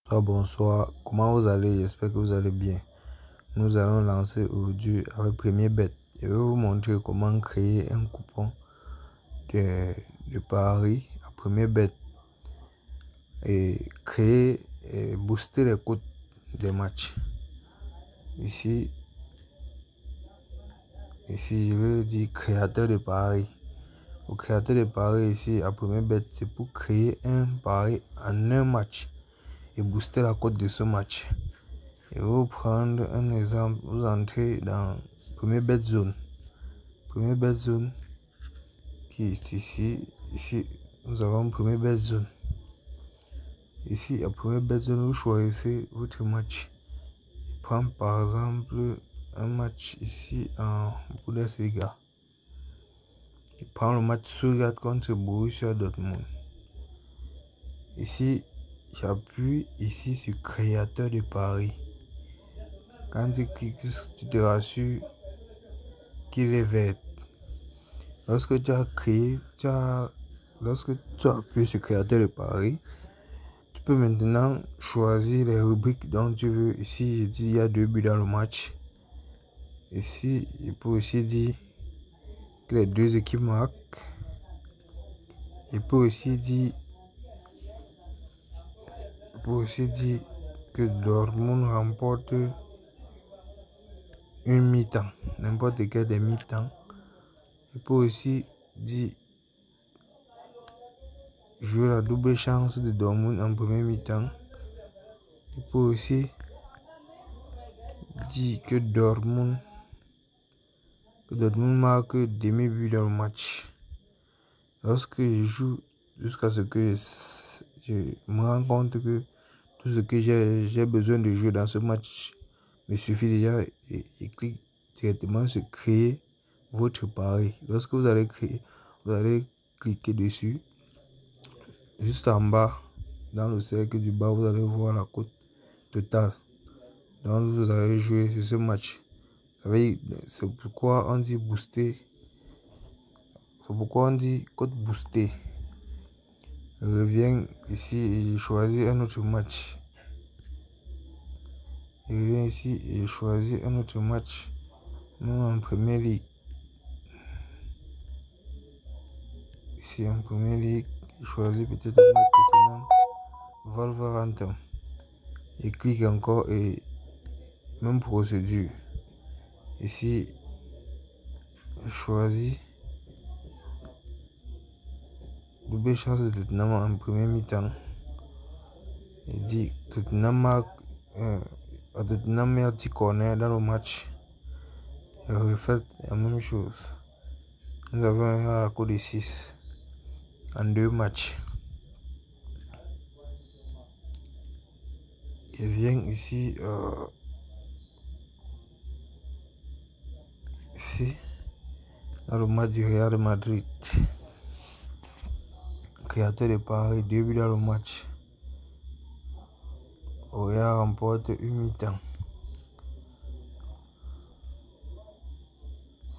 Bonsoir, comment vous allez? J'espère que vous allez bien. Nous allons lancer aujourd'hui avec Premier Bet. Je vais vous montrer comment créer un coupon de pari à Premier Bet et créer et booster les cotes des matchs. Ici, je vais dire créateur de paris. Au créateur de paris ici à Premier Bet, c'est pour créer un pari en un match et booster la cote de ce match. Je vais vous prendre un exemple. Vous entrez dans Premier Bet Zone. Premier Bet Zone qui est ici. Ici, nous avons Premier Bet Zone. Ici, à Premier Bet Zone, vous choisissez votre match. Je prends par exemple un match ici en Bundesliga. Je prends le match Stuttgart contre Borussia Dortmund. Ici, j'appuie ici sur créateur de paris. Quand tu cliques, tu te rassures qu'il est vert. Lorsque tu as créé, lorsque tu as appuyé sur créateur de paris, tu peux maintenant choisir les rubriques dont tu veux. Ici, je dis il y a 2 buts dans le match. Ici, je peux aussi dire que les 2 équipes marquent. Je peux aussi dire que Dortmund remporte une mi-temps, n'importe quel des mi-temps. Je peux aussi dire jouer la double chance de Dortmund en premier mi-temps. Je peux aussi dire que Dortmund marque demi-but dans le match. Lorsque je joue jusqu'à ce que je me rends compte que tout ce que j'ai besoin de jouer dans ce match me suffit déjà et clique directement sur créer votre pari. Lorsque vous allez créer, vous allez cliquer dessus. Juste en bas, dans le cercle du bas, vous allez voir la cote totale. Donc vous allez jouer sur ce match. C'est pourquoi on dit booster. C'est pourquoi on dit cote boostée. Je reviens ici et je choisis un autre match. Je reviens ici et je choisis un autre match. Nous en Premier League. Ici en Premier League, je choisis peut-être un match Tottenham Wolverhampton. Et clique encore et même procédure. Ici, je choisis double chance de Tottenham en premier mi-temps. Et dit Tottenham marque Tottenham met un petit corner dans le match. Je refais la même chose. Nous avons un à la cote de 6 en 2 matchs. Je viens ici, dans le match du Real Madrid. Créateur de paris, 2 buts dans le match. Real remporte une mi-temps.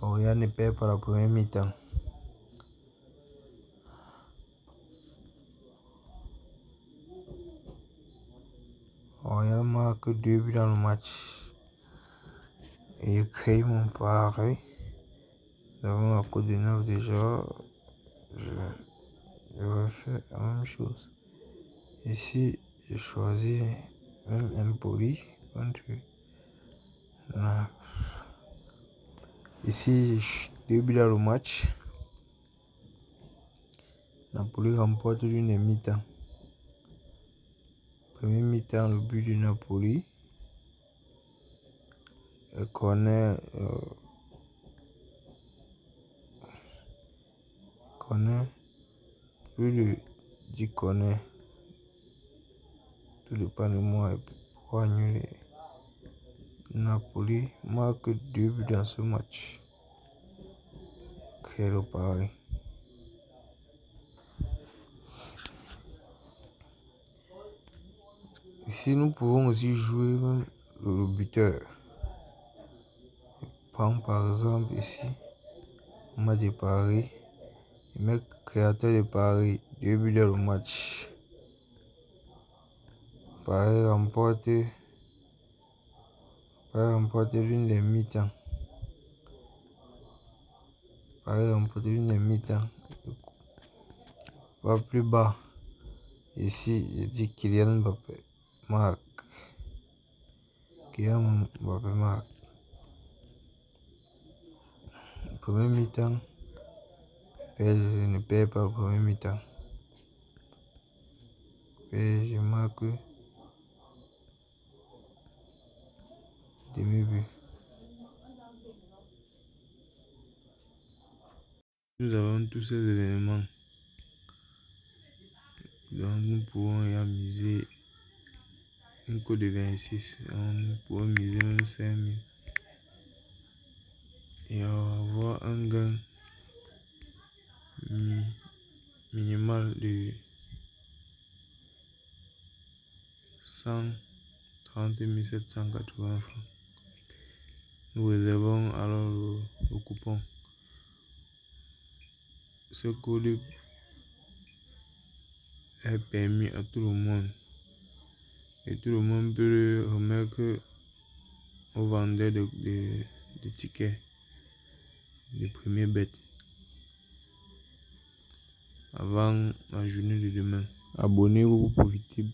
Real ne perd pas la première mi-temps. Real marque 2 buts dans le match. Et je crée mon pari. Nous avons la cote de 9 déjà. Je refais la même chose. Ici, je choisis même Empoli contre 9. Ici, 2 buts dans le match. Napoli remporte une mi-temps. Premier mi-temps, le but de Napoli. Corner, plus de 10 corners. Tout dépend de moi pour annuler. Napoli marque 2 buts dans ce match. Créer le pari. Ici, nous pouvons aussi jouer même le buteur. Je prends par exemple ici, match de paris. Je mets créateur de paris, 2 buts dans le match. Paris remporte l'une des mi-temps. Paris remporte l'une des mi-temps. Pas plus bas. Ici, il dit Kylian Mbappé marque. Kylian Mbappé marque. Premier mi-temps. PSG ne perd pas le premier mi-temps. PSG marque demi-but. Nous avons tous ces événements. Donc nous pouvons y miser une cote de 26. Nous pouvons miser même 5000. Et on va avoir un gain minimal de 130 780 francs. Nous réservons alors le coupon. Ce code est permis à tout le monde. Et tout le monde peut le remettre au vendeur de tickets, des premiers bêtes, avant la journée de demain. Abonnez-vous pour profiter.